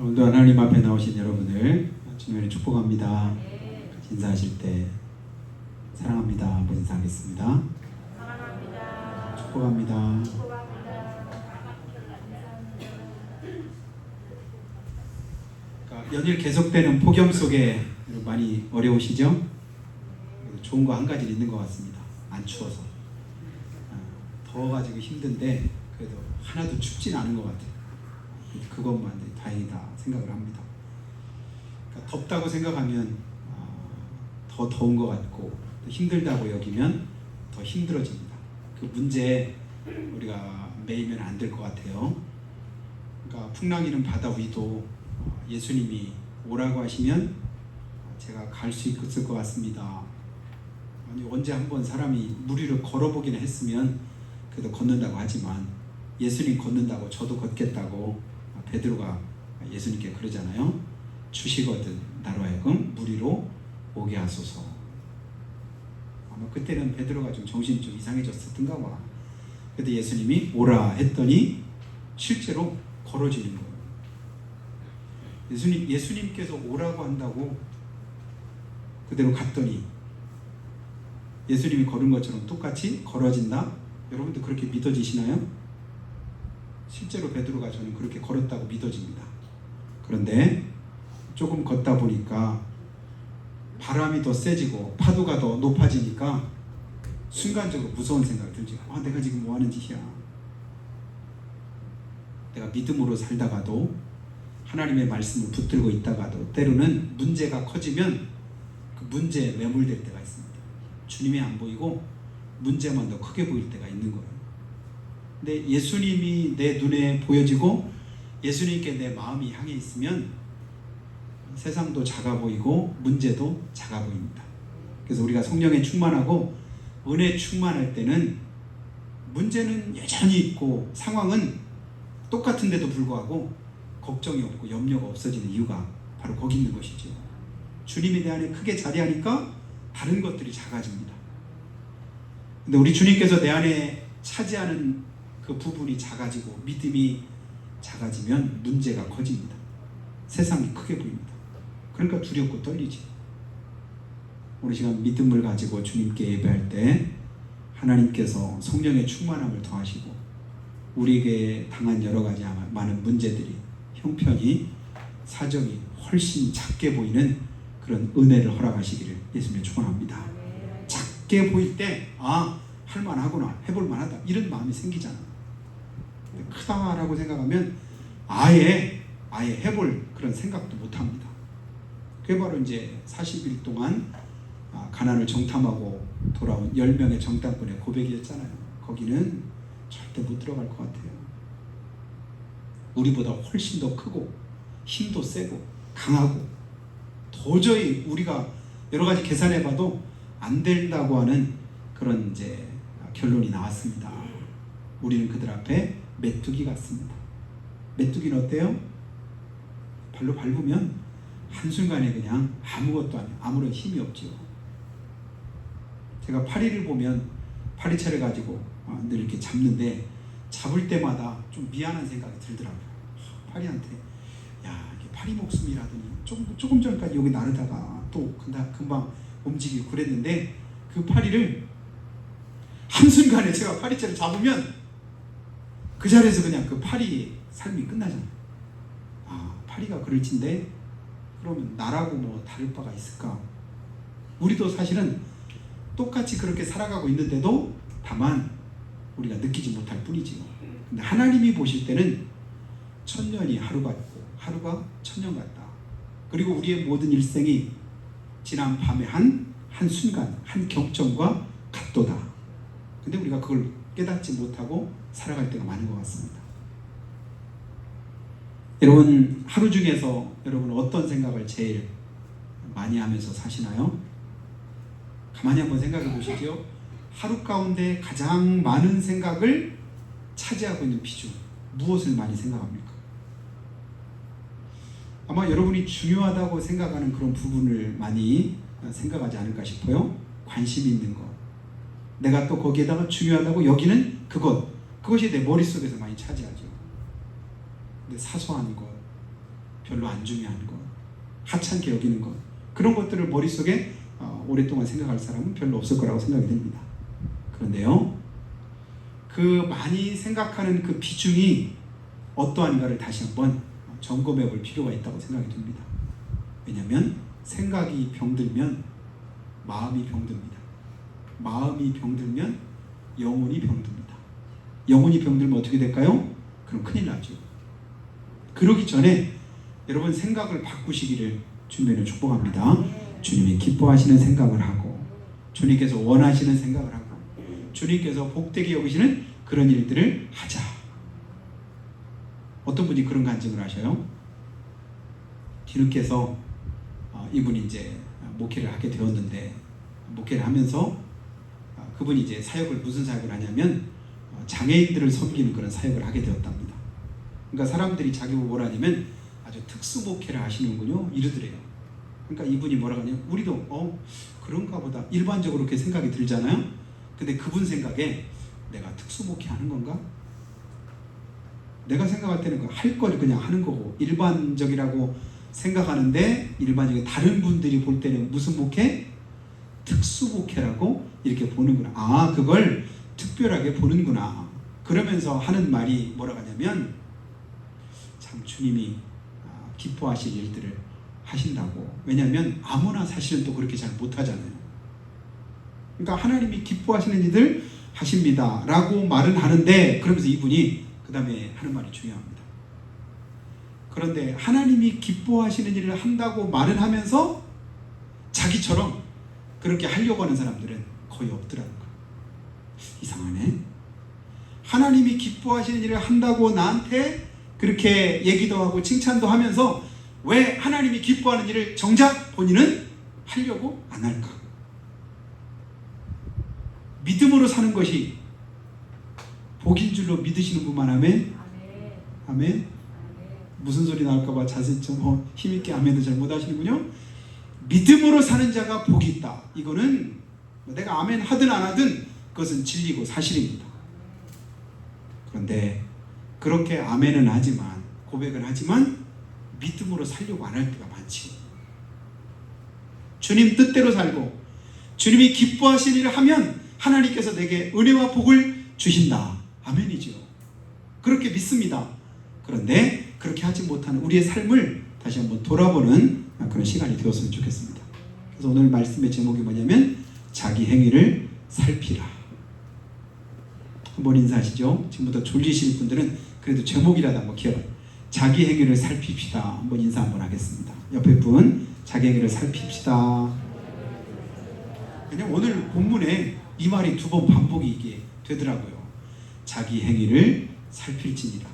오늘도 하나님 앞에 나오신 여러분을 주님의 축복합니다. 인사하실 때 사랑합니다 한번 인사하겠습니다. 사랑합니다. 축복합니다. 그러니까 연일 계속되는 폭염 속에 많이 어려우시죠? 좋은 거 한 가지 있는 것 같습니다. 안 추워서. 더워가지고 힘든데 그래도 하나도 춥진 않은 것 같아요. 그것만 다행이다 생각을 합니다. 그러니까 덥다고 생각하면 더 더운 것 같고 힘들다고 여기면 더 힘들어집니다. 그 문제에 우리가 매이면 안 될 것 같아요. 그러니까 풍랑이는 바다 위도 예수님이 오라고 하시면 제가 갈 수 있을 것 같습니다. 아니 언제 한번 사람이 물 위를 걸어보긴 했으면 그래도 걷는다고 하지만 예수님 걷는다고 저도 걷겠다고 베드로가 예수님께 그러잖아요. 주시거든 나로 하여금 물 위로 오게 하소서. 아마 그때는 베드로가 좀 정신이 좀 이상해졌었던가 봐. 그래도 예수님이 오라 했더니 실제로 걸어지는 거예요. 예수님께서 오라고 한다고 그대로 갔더니 예수님이 걸은 것처럼 똑같이 걸어진다? 여러분도 그렇게 믿어지시나요? 실제로 베드로가 저는 그렇게 걸었다고 믿어집니다. 그런데 조금 걷다 보니까 바람이 더 세지고 파도가 더 높아지니까 순간적으로 무서운 생각이 들죠. 내가 지금 뭐 하는 짓이야. 내가 믿음으로 살다가도 하나님의 말씀을 붙들고 있다가도 때로는 문제가 커지면 그 문제에 매몰될 때가 있습니다. 주님이 안 보이고 문제만 더 크게 보일 때가 있는 거예요. 근데 예수님이 내 눈에 보여지고 예수님께 내 마음이 향해 있으면 세상도 작아 보이고 문제도 작아 보입니다. 그래서 우리가 성령에 충만하고 은혜 충만할 때는 문제는 여전히 있고 상황은 똑같은데도 불구하고 걱정이 없고 염려가 없어지는 이유가 바로 거기 있는 것이죠. 주님이 내 안에 크게 자리하니까 다른 것들이 작아집니다. 근데 우리 주님께서 내 안에 차지하는 그 부분이 작아지고 믿음이 작아지면 문제가 커집니다. 세상이 크게 보입니다. 그러니까 두렵고 떨리지. 우리 시간 믿음을 가지고 주님께 예배할 때 하나님께서 성령의 충만함을 더하시고 우리에게 당한 여러 가지 많은 문제들이 형편이 사정이 훨씬 작게 보이는 그런 은혜를 허락하시기를 예수님의 축원합니다. 작게 보일 때 할만하구나, 해볼만하다 이런 마음이 생기잖아. 크다라고 생각하면 아예 해볼 그런 생각도 못합니다. 그게 바로 이제 40일 동안 가나안을 정탐하고 돌아온 10명의 정탐꾼의 고백이었잖아요. 거기는 절대 못 들어갈 것 같아요. 우리보다 훨씬 더 크고 힘도 세고 강하고 도저히 우리가 여러 가지 계산해봐도 안 된다고 하는 그런 이제 결론이 나왔습니다. 우리는 그들 앞에 메뚜기 같습니다. 메뚜기는 어때요? 발로 밟으면 한순간에 그냥 아무것도 아니에요. 아무런 힘이 없죠. 제가 파리를 보면 파리채를 가지고 늘 이렇게 잡는데 잡을 때마다 좀 미안한 생각이 들더라고요. 파리한테 이게 파리 목숨이라더니 조금 전까지 여기 나르다가 또 금방 움직이고 그랬는데 그 파리를 한순간에 제가 파리채를 잡으면 그 자리에서 그냥 그 파리의 삶이 끝나잖아요. 파리가 그럴진데 그러면 나라고 뭐 다를 바가 있을까? 우리도 사실은 똑같이 그렇게 살아가고 있는데도 다만 우리가 느끼지 못할 뿐이지요. 근데 하나님이 보실 때는 천년이 하루 같고 하루가 천년 같다. 그리고 우리의 모든 일생이 지난 밤의 한 순간 한 경점과 같도다. 근데 우리가 그걸 깨닫지 못하고 살아갈 때가 많은 것 같습니다. 여러분 하루 중에서 여러분 어떤 생각을 제일 많이 하면서 사시나요? 가만히 한번 생각해 보시죠. 하루 가운데 가장 많은 생각을 차지하고 있는 비중 무엇을 많이 생각합니까? 아마 여러분이 중요하다고 생각하는 그런 부분을 많이 생각하지 않을까 싶어요. 관심 있는 것, 내가 또 거기에다가 중요하다고 여기는 그것이 내 머릿속에서 많이 차지하죠. 근데 사소한 것, 별로 안 중요한 것, 하찮게 여기는 것, 그런 것들을 머릿속에 오랫동안 생각할 사람은 별로 없을 거라고 생각이 됩니다. 그런데요, 그 많이 생각하는 그 비중이 어떠한가를 다시 한번 점검해 볼 필요가 있다고 생각이 듭니다. 왜냐하면 생각이 병들면 마음이 병듭니다. 마음이 병들면 영혼이 병듭니다. 영혼이 병들면 어떻게 될까요? 그럼 큰일 나죠. 그러기 전에 여러분 생각을 바꾸시기를 주님을 축복합니다. 주님이 기뻐하시는 생각을 하고, 주님께서 원하시는 생각을 하고, 주님께서 복되게 여기시는 그런 일들을 하자. 어떤 분이 그런 간증을 하셔요? 뒤늦게서 이분이 이제 목회를 하게 되었는데, 목회를 하면서 그분이 이제 사역을, 무슨 사역을 하냐면 장애인들을 섬기는 그런 사역을 하게 되었답니다. 그러니까 사람들이 자기보고 뭐라 하냐면 아주 특수 목회를 하시는군요 이러더래요. 그러니까 이분이 뭐라고 하냐면 우리도 그런가 보다 일반적으로 그렇게 생각이 들잖아요. 근데 그분 생각에 내가 특수 목회하는 건가? 내가 생각할 때는 할 걸 그냥 하는 거고, 일반적이라고 생각하는데 일반적인 다른 분들이 볼 때는 무슨 목회? 특수 목회라고 이렇게 보는구나. 아, 그걸 특별하게 보는구나. 그러면서 하는 말이 뭐라고 하냐면 참 주님이 기뻐하실 일들을 하신다고. 왜냐하면 아무나 사실은 또 그렇게 잘 못하잖아요. 그러니까 하나님이 기뻐하시는 일들 하십니다 라고 말은 하는데, 그러면서 이분이 그 다음에 하는 말이 중요합니다. 그런데 하나님이 기뻐하시는 일을 한다고 말은 하면서 자기처럼 그렇게 하려고 하는 사람들은 거의 없더라는 거예요. 이상하네. 하나님이 기뻐하시는 일을 한다고 나한테 그렇게 얘기도 하고 칭찬도 하면서 왜 하나님이 기뻐하는 일을 정작 본인은 하려고 안 할까? 믿음으로 사는 것이 복인 줄로 믿으시는 분만 하면 아멘. 무슨 소리 나올까봐 자세히 좀 힘있게 아멘도 잘 못하시는군요. 믿음으로 사는 자가 복이 있다. 이거는 내가 아멘 하든 안 하든 그것은 진리고 사실입니다. 그런데 그렇게 아멘은 하지만, 고백은 하지만 믿음으로 살려고 안 할 때가 많지. 주님 뜻대로 살고 주님이 기뻐하시는 일을 하면 하나님께서 내게 은혜와 복을 주신다. 아멘이죠. 그렇게 믿습니다. 그런데 그렇게 하지 못하는 우리의 삶을 다시 한번 돌아보는 그런 시간이 되었으면 좋겠습니다. 그래서 오늘 말씀의 제목이 뭐냐면 자기 행위를 살피라. 한번 인사하시죠. 지금부터 졸리실 분들은 그래도 제목이라도 한번 기억해요. 자기 행위를 살핍시다. 한번 인사 한번 하겠습니다. 옆에 분 자기 행위를 살핍시다. 그냥 오늘 본문에 이 말이 두 번 반복이 이게 되더라고요. 자기 행위를 살필지니라.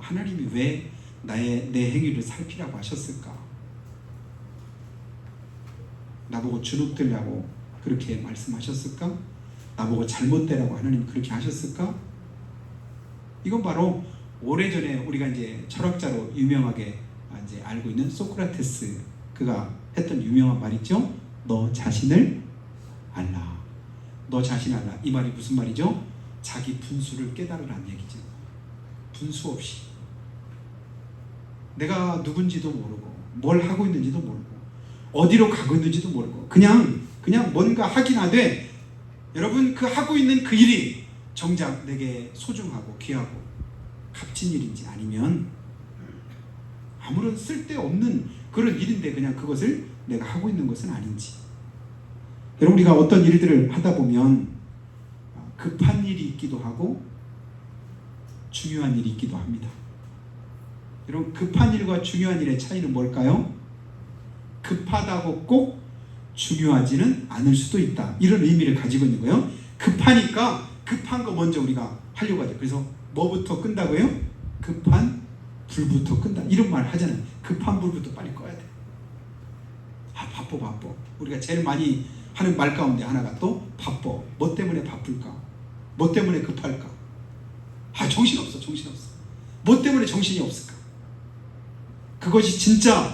하나님이 왜 내 행위를 살피라고 하셨을까? 나보고 주눅들라고 그렇게 말씀하셨을까? 나보고 잘못되라고 하나님 그렇게 하셨을까? 이건 바로 오래전에 우리가 이제 철학자로 유명하게 이제 알고 있는 소크라테스, 그가 했던 유명한 말 있죠? 너 자신을 알라. 너 자신 알라. 이 말이 무슨 말이죠? 자기 분수를 깨달으라는 얘기죠. 분수 없이 내가 누군지도 모르고 뭘 하고 있는지도 모르고 어디로 가고 있는지도 모르고 그냥 뭔가 하긴 하되, 여러분 그 하고 있는 그 일이 정작 내게 소중하고 귀하고 값진 일인지, 아니면 아무런 쓸데없는 그런 일인데 그냥 그것을 내가 하고 있는 것은 아닌지. 여러분 우리가 어떤 일들을 하다 보면 급한 일이 있기도 하고 중요한 일이 있기도 합니다. 여러분 급한 일과 중요한 일의 차이는 뭘까요? 급하다고 꼭 중요하지는 않을 수도 있다. 이런 의미를 가지고 있는 거예요. 급하니까 급한 거 먼저 우리가 하려고 하죠. 그래서 뭐부터 끈다고요? 급한 불부터 끈다. 이런 말 하잖아요. 급한 불부터 빨리 꺼야 돼. 바빠. 우리가 제일 많이 하는 말 가운데 하나가 또 바빠. 뭐 때문에 바쁠까? 뭐 때문에 급할까? 정신없어. 뭐 때문에 정신이 없을까? 그것이 진짜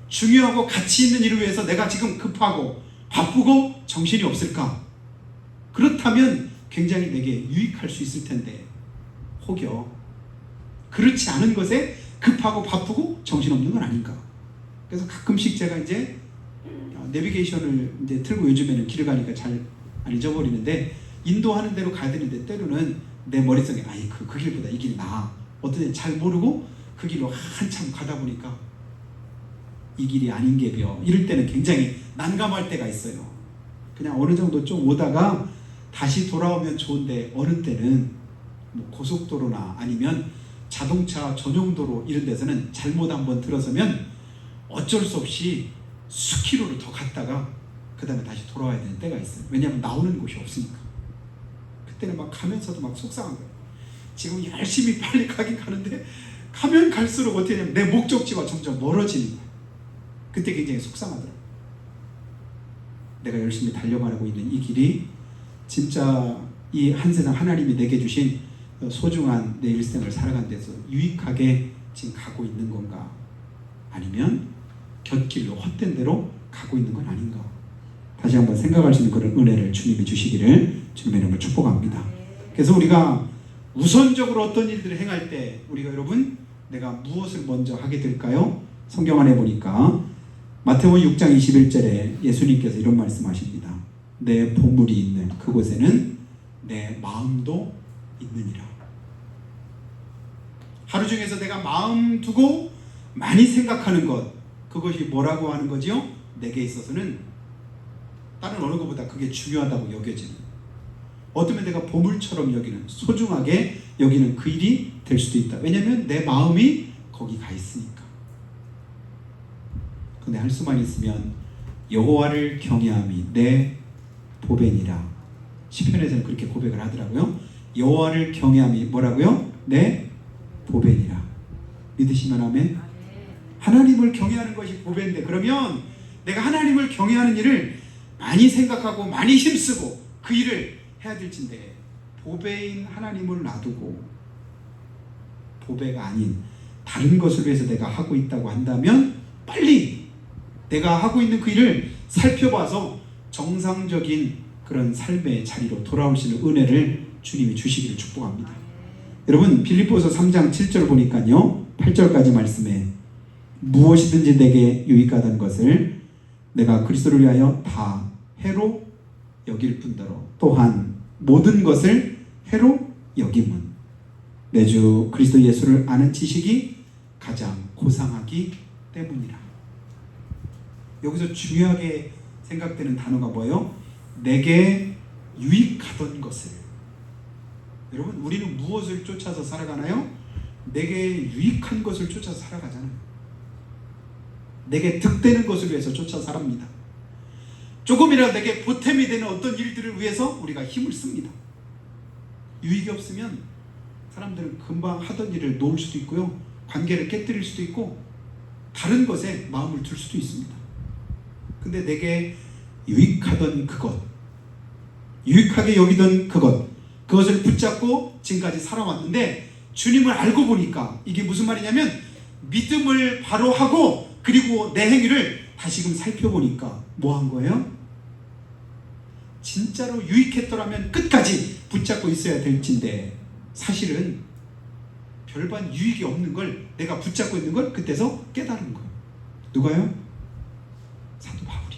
중요하고 가치 있는 일을 위해서 내가 지금 급하고 바쁘고 정신이 없을까? 그렇다면 굉장히 내게 유익할 수 있을 텐데, 혹여 그렇지 않은 것에 급하고 바쁘고 정신없는 건 아닌가. 그래서 가끔씩 제가 이제 내비게이션을 이제 틀고 요즘에는 길을 가니까 잘 안 잊어버리는데 인도하는 대로 가야 되는데 때로는 내 머릿속에 아이 그 길보다 이 길이 나아. 어떤 데 잘 모르고 그 길로 한참 가다 보니까 이 길이 아닌 게벼. 이럴 때는 굉장히 난감할 때가 있어요. 그냥 어느 정도 좀 오다가 다시 돌아오면 좋은데 어느 때는 뭐 고속도로나 아니면 자동차 전용도로 이런 데서는 잘못 한번 들어서면 어쩔 수 없이 수킬로를 더 갔다가 그 다음에 다시 돌아와야 되는 때가 있어요. 왜냐하면 나오는 곳이 없으니까. 그때는 막 가면서도 막 속상한 거예요. 지금 열심히 빨리 가긴 가는데 가면 갈수록 어떻게 되냐면 내 목적지와 점점 멀어지는 거예요. 그때 굉장히 속상하더라고요. 내가 열심히 달려가고 있는 이 길이 진짜 이 한 세상 하나님이 내게 주신 소중한 내 일생을 살아가는 데서 유익하게 지금 가고 있는 건가? 아니면 곁길로 헛된 대로 가고 있는 건 아닌가? 다시 한번 생각할 수 있는 그런 은혜를 주님이 주시기를 주님의 이름으로 축복합니다. 그래서 우리가 우선적으로 어떤 일들을 행할 때 우리가 여러분 내가 무엇을 먼저 하게 될까요? 성경 안에 보니까 마태복음 6장 21절에 예수님께서 이런 말씀하십니다. 내 보물이 있는 그곳에는 내 마음도 있느니라. 하루 중에서 내가 마음 두고 많이 생각하는 것, 그것이 뭐라고 하는 거지요? 내게 있어서는 다른 어느 것보다 그게 중요하다고 여겨지는, 어쩌면 내가 보물처럼 여기는, 소중하게 여기는 그 일이 될 수도 있다. 왜냐하면 내 마음이 거기 가 있으니까. 근데 할 수만 있으면 여호와를 경외함이 내 보배니라. 시편에서는 그렇게 고백을 하더라고요. 여호와를 경외함이 뭐라고요? 내 보배니라. 믿으시면 아멘. 하나님을 경외하는 것이 보배인데, 그러면 내가 하나님을 경외하는 일을 많이 생각하고 많이 힘쓰고 그 일을 해야 될진데, 보배인 하나님을 놔두고 보배가 아닌 다른 것을 위해서 내가 하고 있다고 한다면 빨리 내가 하고 있는 그 일을 살펴봐서 정상적인 그런 삶의 자리로 돌아올 수 있는 은혜를 주님이 주시기를 축복합니다. 여러분 빌립보서 3장 7절 보니까요, 8절까지 말씀에 무엇이든지 내게 유익하다는 것을 내가 그리스도를 위하여 다 해로 여길 뿐더러 또한 모든 것을 해로 여김은 내 주 그리스도 예수를 아는 지식이 가장 고상하기 때문이라. 여기서 중요하게 생각되는 단어가 뭐예요? 내게 유익하던 것을. 여러분 우리는 무엇을 쫓아서 살아가나요? 내게 유익한 것을 쫓아서 살아가잖아요. 내게 득되는 것을 위해서 쫓아 살아갑니다. 조금이라도 내게 보탬이 되는 어떤 일들을 위해서 우리가 힘을 씁니다. 유익이 없으면 사람들은 금방 하던 일을 놓을 수도 있고요, 관계를 깨뜨릴 수도 있고 다른 것에 마음을 둘 수도 있습니다. 근데 내게 유익하던 그것, 유익하게 여기던 그것을 붙잡고 지금까지 살아왔는데, 주님을 알고 보니까 이게 무슨 말이냐면 믿음을 바로 하고 그리고 내 행위를 다시금 살펴보니까 뭐 한 거예요? 진짜로 유익했더라면 끝까지 붙잡고 있어야 될진데 사실은 별반 유익이 없는 걸 내가 붙잡고 있는 걸 그때서 깨달은 거예요. 누가요? 사도 바울이.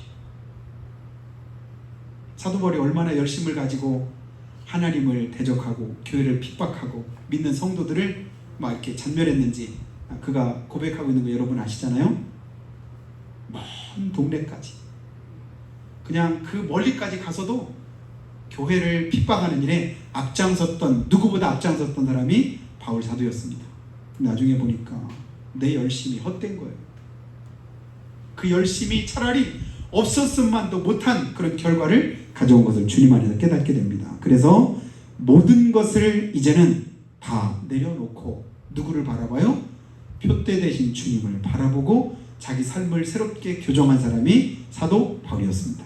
사도 바울이 얼마나 열심을 가지고 하나님을 대적하고 교회를 핍박하고 믿는 성도들을 막 이렇게 잔멸했는지 그가 고백하고 있는 거 여러분 아시잖아요? 먼 동네까지, 그냥 그 멀리까지 가서도 교회를 핍박하는 일에 앞장섰던, 누구보다 앞장섰던 사람이 바울 사도였습니다. 나중에 보니까 내 열심이 헛된 거예요. 그 열심이 차라리 없었음만도 못한 그런 결과를 가져온 것을 주님 안에서 깨닫게 됩니다. 그래서 모든 것을 이제는 다 내려놓고 누구를 바라봐요? 표대 되신 주님을 바라보고 자기 삶을 새롭게 교정한 사람이 사도 바울이었습니다.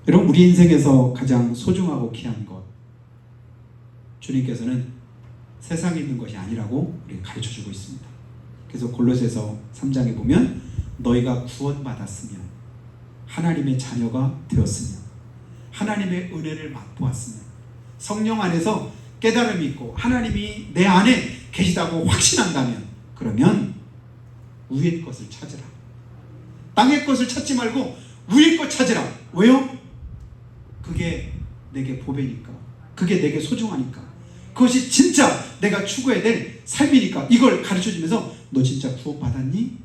여러분 우리 인생에서 가장 소중하고 귀한 것, 주님께서는 세상에 있는 것이 아니라고 우리가 가르쳐주고 있습니다. 그래서 골로새서 3장에 보면 너희가 구원받았으면, 하나님의 자녀가 되었으면, 하나님의 은혜를 맛보았으면, 성령 안에서 깨달음이 있고 하나님이 내 안에 계시다고 확신한다면 그러면 위의 것을 찾으라. 땅의 것을 찾지 말고 위의 것 찾으라. 왜요? 그게 내게 보배니까. 그게 내게 소중하니까. 그것이 진짜 내가 추구해야 될 삶이니까. 이걸 가르쳐주면서 너 진짜 구원받았니?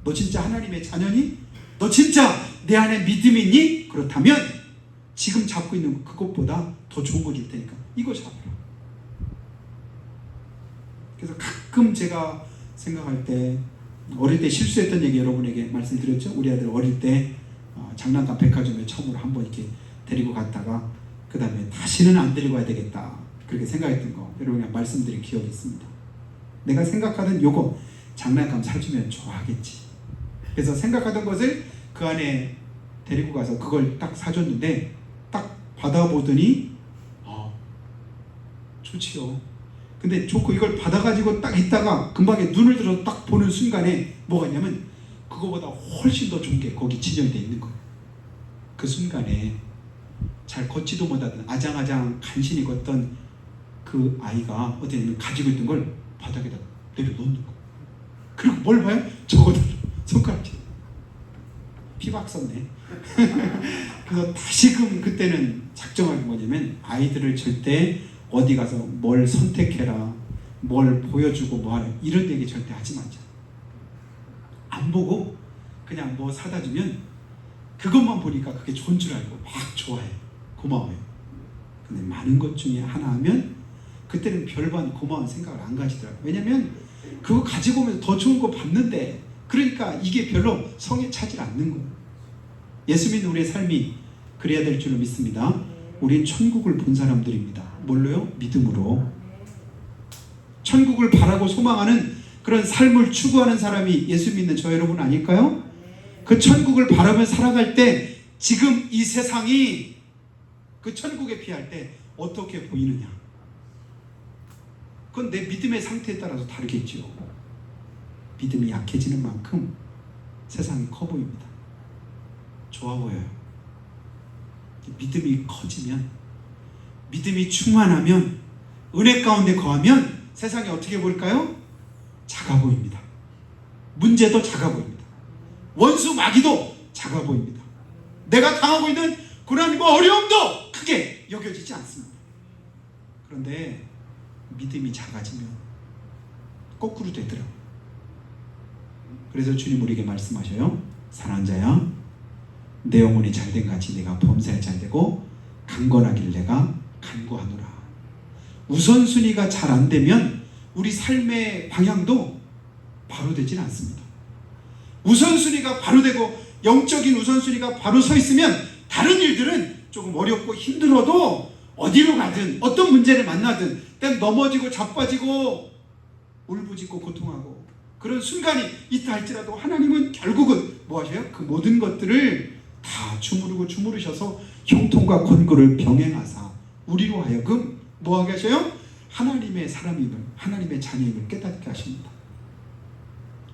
너 진짜 하나님의 자녀니? 너 진짜 내 안에 믿음이 있니? 그렇다면 지금 잡고 있는 그것보다 더 좋은 거 줄 테니까 이거 잡아라. 그래서 가끔 제가 생각할 때 어릴 때 실수했던 얘기 여러분에게 말씀드렸죠. 우리 아들 어릴 때 장난감 백화점에 처음으로 한번 이렇게 데리고 갔다가 그 다음에 다시는 안 데리고 가야 되겠다 그렇게 생각했던 거 여러분에게 말씀드린 기억이 있습니다. 내가 생각하던 요거 장난감 사주면 좋아하겠지. 그래서 생각하던 것을 그 안에 데리고 가서 그걸 딱 사줬는데 딱 받아보더니 좋지요. 근데 좋고 이걸 받아가지고 딱 있다가 금방에 눈을 들어 딱 보는 순간에 뭐가 있냐면 그거보다 훨씬 더 좋은 게 거기 진열되어 있는 거예요. 그 순간에 잘 걷지도 못하던 아장아장 간신히 걷던 그 아이가 어떻게 보면 가지고 있던 걸 바닥에다 내려놓는 거예요. 그리고 뭘 봐요? 저거를 손가락질 피박 썼네. 그래서 다시금 그때는 작정한 게 뭐냐면 아이들을 절대 어디 가서 뭘 선택해라 뭘 보여주고 뭐하라 이런 얘기 절대 하지 말자. 안 보고 그냥 뭐 사다 주면 그것만 보니까 그게 좋은 줄 알고 막 좋아해. 고마워요. 근데 많은 것 중에 하나 하면 그때는 별반 고마운 생각을 안 가지더라고요. 왜냐면 그거 가지고 오면서 더 좋은 거 받는데 그러니까 이게 별로 성에 차질 않는 거예요. 예수 믿는 우리의 삶이 그래야 될 줄로 믿습니다. 우린 천국을 본 사람들입니다. 뭘로요? 믿음으로. 천국을 바라고 소망하는 그런 삶을 추구하는 사람이 예수 믿는 저 여러분 아닐까요? 그 천국을 바라며 살아갈 때 지금 이 세상이 그 천국에 비할 때 어떻게 보이느냐? 그건 내 믿음의 상태에 따라서 다르겠죠. 믿음이 약해지는 만큼 세상이 커 보입니다. 좋아 보여요. 믿음이 커지면, 믿음이 충만하면, 은혜 가운데 거하면 세상이 어떻게 보일까요? 작아 보입니다. 문제도 작아 보입니다. 원수 마귀도 작아 보입니다. 내가 당하고 있는 고난과 어려움도 크게 여겨지지 않습니다. 그런데 믿음이 작아지면 거꾸로 되더라고요. 그래서 주님 우리에게 말씀하셔요. 사랑하는 자야, 내 영혼이 잘된 같이 내가 범사에 잘되고 강건하길 내가 간구하노라. 우선순위가 잘 안되면 우리 삶의 방향도 바로 되진 않습니다. 우선순위가 바로 되고 영적인 우선순위가 바로 서 있으면 다른 일들은 조금 어렵고 힘들어도 어디로 가든 어떤 문제를 만나든 땐 넘어지고 자빠지고 울부짖고 고통하고 그런 순간이 있다 할지라도 하나님은 결국은 뭐 하셔요? 그 모든 것들을 다 주무르고 주무르셔서 형통과 권고를 병행하사 우리로 하여금 뭐 하게 하셔요? 하나님의 사람임을, 하나님의 자녀임을 깨닫게 하십니다.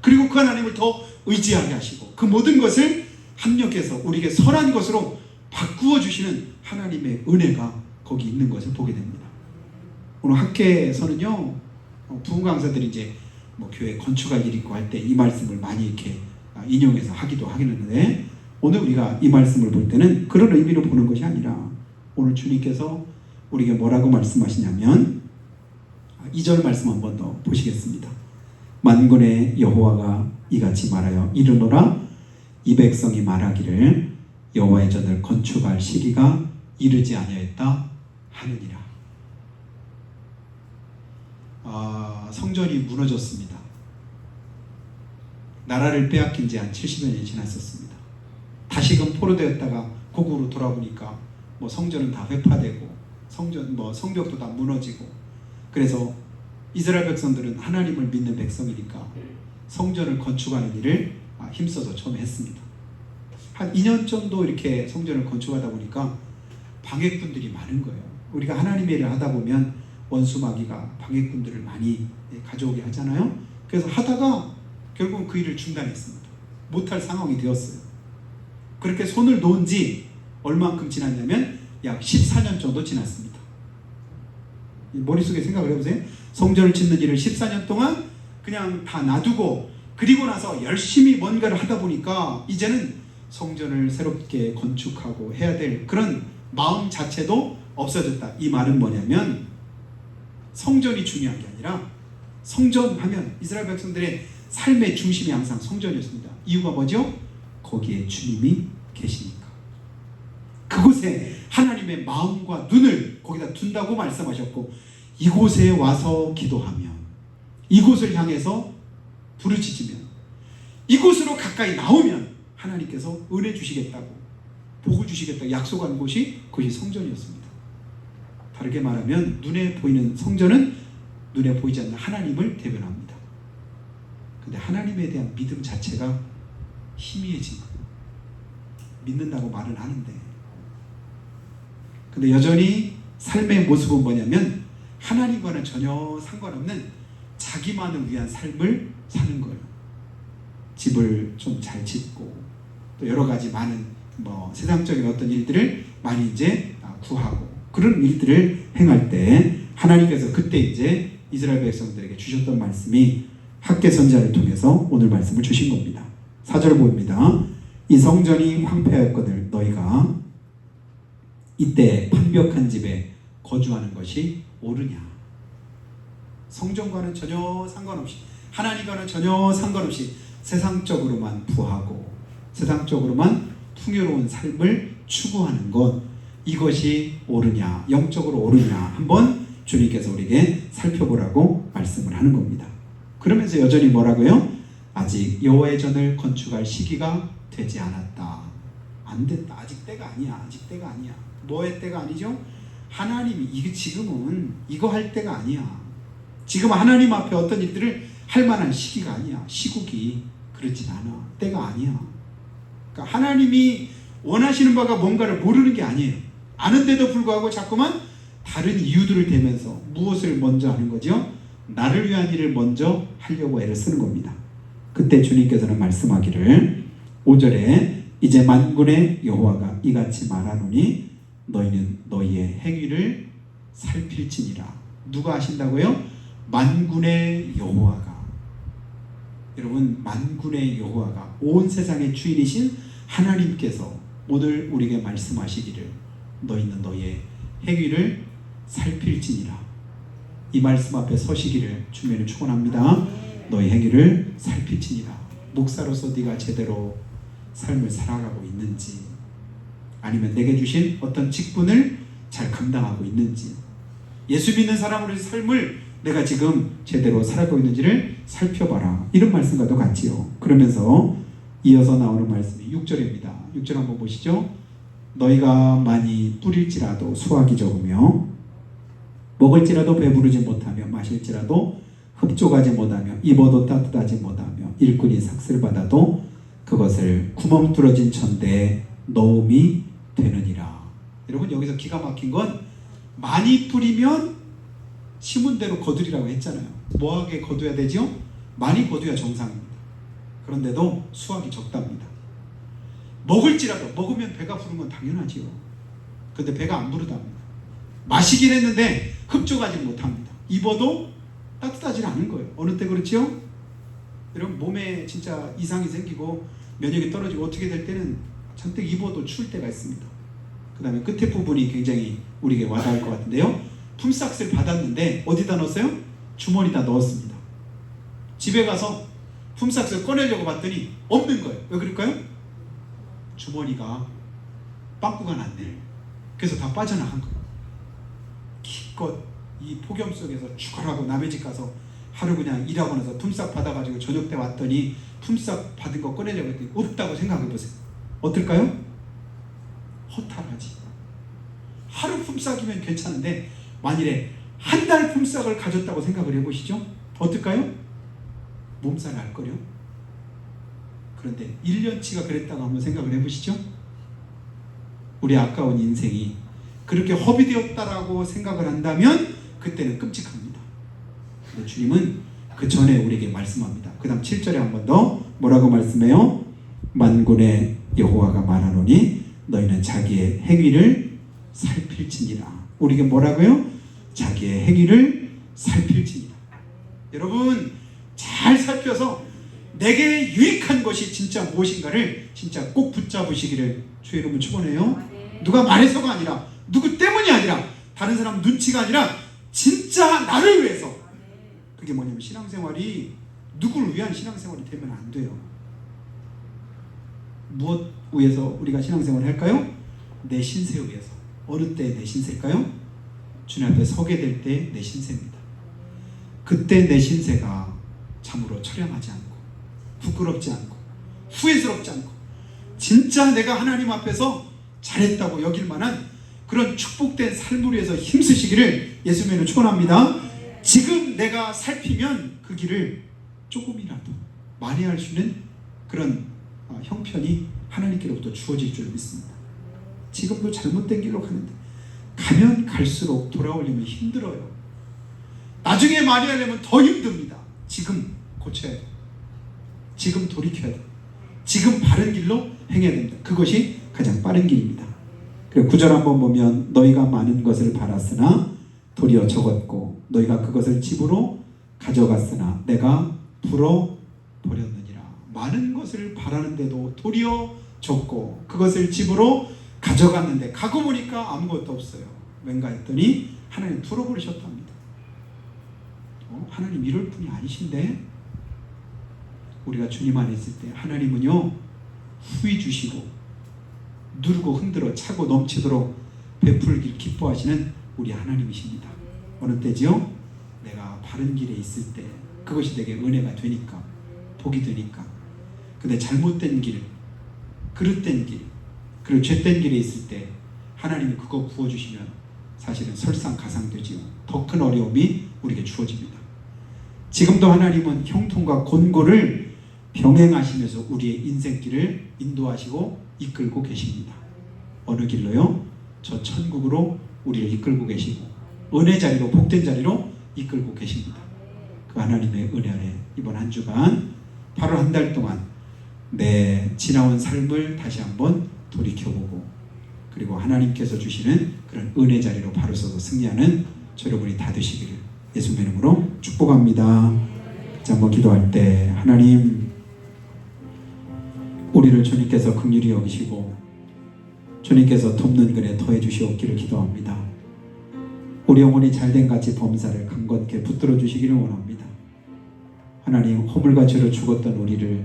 그리고 그 하나님을 더 의지하게 하시고 그 모든 것을 합력해서 우리에게 선한 것으로 바꾸어 주시는 하나님의 은혜가 거기 있는 것을 보게 됩니다. 오늘 학계에서는요, 부흥 강사들이 이제 뭐 교회 건축할 일 있고 할 때 이 말씀을 많이 이렇게 인용해서 하기도 하겠는데, 오늘 우리가 이 말씀을 볼 때는 그런 의미로 보는 것이 아니라 오늘 주님께서 우리에게 뭐라고 말씀하시냐면 2절 말씀 한 번 더 보시겠습니다. 만군의 여호와가 이같이 말하여 이르노라. 이 백성이 말하기를 여호와의 전을 건축할 시기가 이르지 아니하였다 하느니라. 성전이 무너졌습니다. 나라를 빼앗긴 지 한 70여 년이 지났었습니다. 다시금 포로되었다가 고국으로 돌아보니까 뭐 성전은 다 회파되고 성전 뭐 성벽도 다 무너지고, 그래서 이스라엘 백성들은 하나님을 믿는 백성이니까 성전을 건축하는 일을 힘써서 처음에 했습니다. 한 2년 정도 이렇게 성전을 건축하다 보니까 방해꾼들이 많은 거예요. 우리가 하나님의 일을 하다 보면 원수 마귀가 방해꾼들을 많이 가져오게 하잖아요. 그래서 하다가 결국은 그 일을 중단했습니다. 못할 상황이 되었어요. 그렇게 손을 놓은 지 얼만큼 지났냐면 약 14년 정도 지났습니다. 머릿속에 생각을 해보세요. 성전을 짓는 일을 14년 동안 그냥 다 놔두고 그리고 나서 열심히 뭔가를 하다 보니까 이제는 성전을 새롭게 건축하고 해야 될 그런 마음 자체도 없어졌다. 이 말은 뭐냐면 성전이 중요한 게 아니라 성전하면 이스라엘 백성들의 삶의 중심이 항상 성전이었습니다. 이유가 뭐죠? 거기에 주님이 계시니까. 그곳에 하나님의 마음과 눈을 거기다 둔다고 말씀하셨고 이곳에 와서 기도하면 이곳을 향해서 부르짖으면 이곳으로 가까이 나오면 하나님께서 은혜 주시겠다고 복을 주시겠다고 약속한 곳이 그것이 성전이었습니다. 다르게 말하면 눈에 보이는 성전은 눈에 보이지 않는 하나님을 대변합니다. 근데 하나님에 대한 믿음 자체가 희미해진 거예요. 믿는다고 말은 하는데 근데 여전히 삶의 모습은 뭐냐면 하나님과는 전혀 상관없는 자기만을 위한 삶을 사는 거예요. 집을 좀 잘 짓고 또 여러 가지 많은 세상적인 어떤 일들을 많이 이제 구하고 그런 일들을 행할 때 하나님께서 그때 이제 이스라엘 백성들에게 주셨던 말씀이 학개 선지자를 통해서 오늘 말씀을 주신 겁니다. 4절 보입니다. 이 성전이 황폐하였거늘 너희가 이때 판벽한 집에 거주하는 것이 옳으냐. 성전과는 전혀 상관없이 하나님과는 전혀 상관없이 세상적으로만 부하고 세상적으로만 풍요로운 삶을 추구하는 것 이것이 옳으냐 영적으로 옳으냐 한번 주님께서 우리에게 살펴보라고 말씀을 하는 겁니다. 그러면서 여전히 뭐라고요? 아직 여호와의 전을 건축할 시기가 되지 않았다. 안 됐다. 아직 때가 아니야. 아직 때가 아니야. 뭐의 때가 아니죠? 하나님이 이게 지금은 이거 할 때가 아니야. 지금 하나님 앞에 어떤 일들을 할 만한 시기가 아니야. 시국이 그렇진 않아. 때가 아니야. 그러니까 하나님이 원하시는 바가 뭔가를 모르는 게 아니에요. 아는데도 불구하고 자꾸만 다른 이유들을 대면서 무엇을 먼저 하는 거죠? 나를 위한 일을 먼저 하려고 애를 쓰는 겁니다. 그때 주님께서는 말씀하기를 5절에 이제 만군의 여호와가 이같이 말하노니 너희는 너희의 행위를 살필지니라. 누가 하신다고요? 만군의 여호와가. 여러분 만군의 여호와가 온 세상의 주인이신 하나님께서 오늘 우리에게 말씀하시기를 너희는 너희의 행위를 살필지니라. 이 말씀 앞에 서시기를 주님을 축원합니다. 너희 행위를 살필지니라. 목사로서 네가 제대로 삶을 살아가고 있는지 아니면 내게 주신 어떤 직분을 잘 감당하고 있는지 예수 믿는 사람으로의 삶을 내가 지금 제대로 살아가고 있는지를 살펴봐라. 이런 말씀과도 같지요. 그러면서 이어서 나오는 말씀이 6절입니다. 6절 한번 보시죠. 너희가 많이 뿌릴지라도 수확이 적으며 먹을지라도 배부르지 못하며 마실지라도 흡족하지 못하며 입어도 따뜻하지 못하며 일꾼이 삭슬 받아도 그것을 구멍 뚫어진 천대에 넣음이 되느니라. 여러분 여기서 기가 막힌 건 많이 뿌리면 심은 대로 거두리라고 했잖아요. 뭐하게 거둬야 되죠? 많이 거둬야 정상입니다. 그런데도 수확이 적답니다. 먹을지라도 먹으면 배가 부른 건 당연하지요. 근데 배가 안 부르답니다. 마시긴 했는데 흡족하지 못합니다. 입어도 따뜻하지 않은 거예요. 어느 때 그렇지요? 여러분 몸에 진짜 이상이 생기고 면역이 떨어지고 어떻게 될 때는 잔뜩 입어도 추울 때가 있습니다. 그 다음에 끝에 부분이 굉장히 우리에게 와닿을 것 같은데요. 품삯을 받았는데 어디다 넣었어요? 주머니에다 넣었습니다. 집에 가서 품삯을 꺼내려고 봤더니 없는 거예요. 왜 그럴까요? 주머니가 빵꾸가 났네. 그래서 다 빠져나간 거예요. 기껏 이 폭염 속에서 죽어라고 남의 집 가서 하루 그냥 일하고 나서 품삯 받아가지고 저녁 때 왔더니 품삯 받은 거 꺼내려고 했더니 없다고 생각해보세요. 어떨까요? 허탈하지. 하루 품삯이면 괜찮은데 만일에 한 달 품삯을 가졌다고 생각을 해보시죠. 어떨까요? 몸살 날걸요. 그런데 1년치가 그랬다고 한번 생각을 해보시죠. 우리 아까운 인생이 그렇게 허비되었다라고 생각을 한다면 그때는 끔찍합니다. 근데 주님은 그 전에 우리에게 말씀합니다. 그 다음 7절에 한 번 더 뭐라고 말씀해요? 만군의 여호와가 말하노니 너희는 자기의 행위를 살필지니라. 우리에게 뭐라고요? 자기의 행위를 살필지니라. 여러분 잘 살펴서 내게 유익한 것이 진짜 무엇인가를 진짜 꼭 붙잡으시기를 주의 이름으로 축원해요. 누가 말해서가 아니라, 누구 때문이 아니라, 다른 사람 눈치가 아니라 진짜 나를 위해서. 그게 뭐냐면 신앙생활이 누구를 위한 신앙생활이 되면 안 돼요. 무엇 위해서 우리가 신앙생활을 할까요? 내 신세 위해서. 어느 때 내 신세일까요? 주님 앞에 서게 될 때 내 신세입니다. 그때 내 신세가 참으로 처량하지 않고 부끄럽지 않고 후회스럽지 않고 진짜 내가 하나님 앞에서 잘했다고 여길 만한 그런 축복된 삶을 위해서 힘쓰시기를 예수님을 축원합니다. 지금 내가 살피면 그 길을 조금이라도 만회할 수 있는 그런 형편이 하나님께로부터 주어질 줄 믿습니다. 지금도 잘못된 길로 가는데 가면 갈수록 돌아오려면 힘들어요. 나중에 만회하려면 더 힘듭니다. 지금 고쳐야 돼요. 지금 돌이켜야 돼요. 지금 바른 길로 행해야 됩니다. 그것이 가장 빠른 길입니다. 그리고 9절 한번 보면 너희가 많은 것을 바랐으나 도리어 적었고 너희가 그것을 집으로 가져갔으나 내가 불어버렸느니라. 많은 것을 바라는데도 도리어 적고 그것을 집으로 가져갔는데 가고 보니까 아무것도 없어요. 왠가 했더니 하나님 불어버리셨답니다. 하나님 이럴 분이 아니신데 우리가 주님 안에 있을 때 하나님은요 후히 주시고 누르고 흔들어 차고 넘치도록 베풀길 기뻐하시는 우리 하나님이십니다. 어느 때지요? 내가 바른 길에 있을 때 그것이 내게 은혜가 되니까 복이 되니까. 근데 잘못된 길, 그릇된 길, 그리고 죄된 길에 있을 때 하나님이 그거 부어주시면 사실은 설상가상되지요. 더 큰 어려움이 우리에게 주어집니다. 지금도 하나님은 형통과 곤고를 병행하시면서 우리의 인생길을 인도하시고 이끌고 계십니다. 어느 길로요? 저 천국으로 우리를 이끌고 계시고 은혜 자리로 복된 자리로 이끌고 계십니다. 그 하나님의 은혜 아래 이번 한 주간 바로 한 달 동안 내 지나온 삶을 다시 한번 돌이켜보고 그리고 하나님께서 주시는 그런 은혜 자리로 바로 서서 승리하는 저 여러분이 다 되시기를 예수님의 이름으로 축복합니다. 자, 한번 기도할 때 하나님 우리를 주님께서 긍휼히 여기시고 주님께서 돕는 글에 더해 주시옵기를 기도합니다. 우리 영혼이 잘된 같이 범사를 강건케 붙들어 주시기를 원합니다. 하나님 허물과 죄로 죽었던 우리를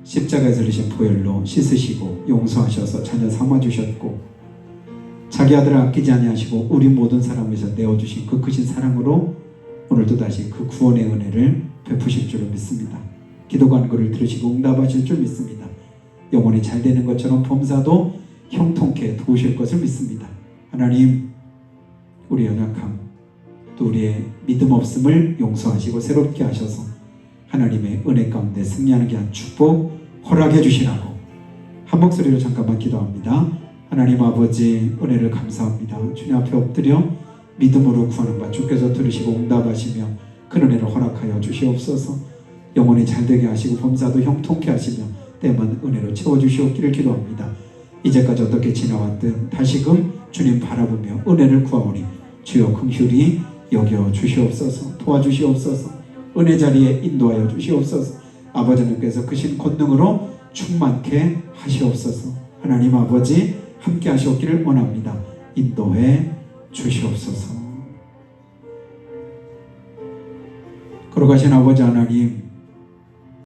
십자가에서 흘리신 보혈로 씻으시고 용서하셔서 자녀 삼아주셨고 자기 아들을 아끼지 아니하시고 우리 모든 사람을 위해서 내어주신 그 크신 사랑으로 오늘도 다시 그 구원의 은혜를 베푸실 줄을 믿습니다. 기도 간구를 들으시고 응답하실 줄 믿습니다. 영혼이 잘 되는 것처럼 범사도 형통케 도우실 것을 믿습니다. 하나님 우리 연약함 또 우리의 믿음 없음을 용서하시고 새롭게 하셔서 하나님의 은혜 가운데 승리하는 게 한 축복 허락해 주시라고 한 목소리로 잠깐만 기도합니다. 하나님 아버지 은혜를 감사합니다. 주님 앞에 엎드려 믿음으로 구하는 바 주께서 들으시고 응답하시며 그 은혜를 허락하여 주시옵소서. 영혼이 잘되게 하시고 범사도 형통케 하시며 때만 은혜로 채워주시옵기를 기도합니다. 이제까지 어떻게 지나왔든 다시금 주님 바라보며 은혜를 구하오니 주여 긍휼히 여겨 주시옵소서. 도와주시옵소서. 은혜 자리에 인도하여 주시옵소서. 아버지 하나님께서 크신 권능으로 충만케 하시옵소서. 하나님 아버지 함께 하시옵기를 원합니다. 인도해 주시옵소서. 걸어가신 아버지 하나님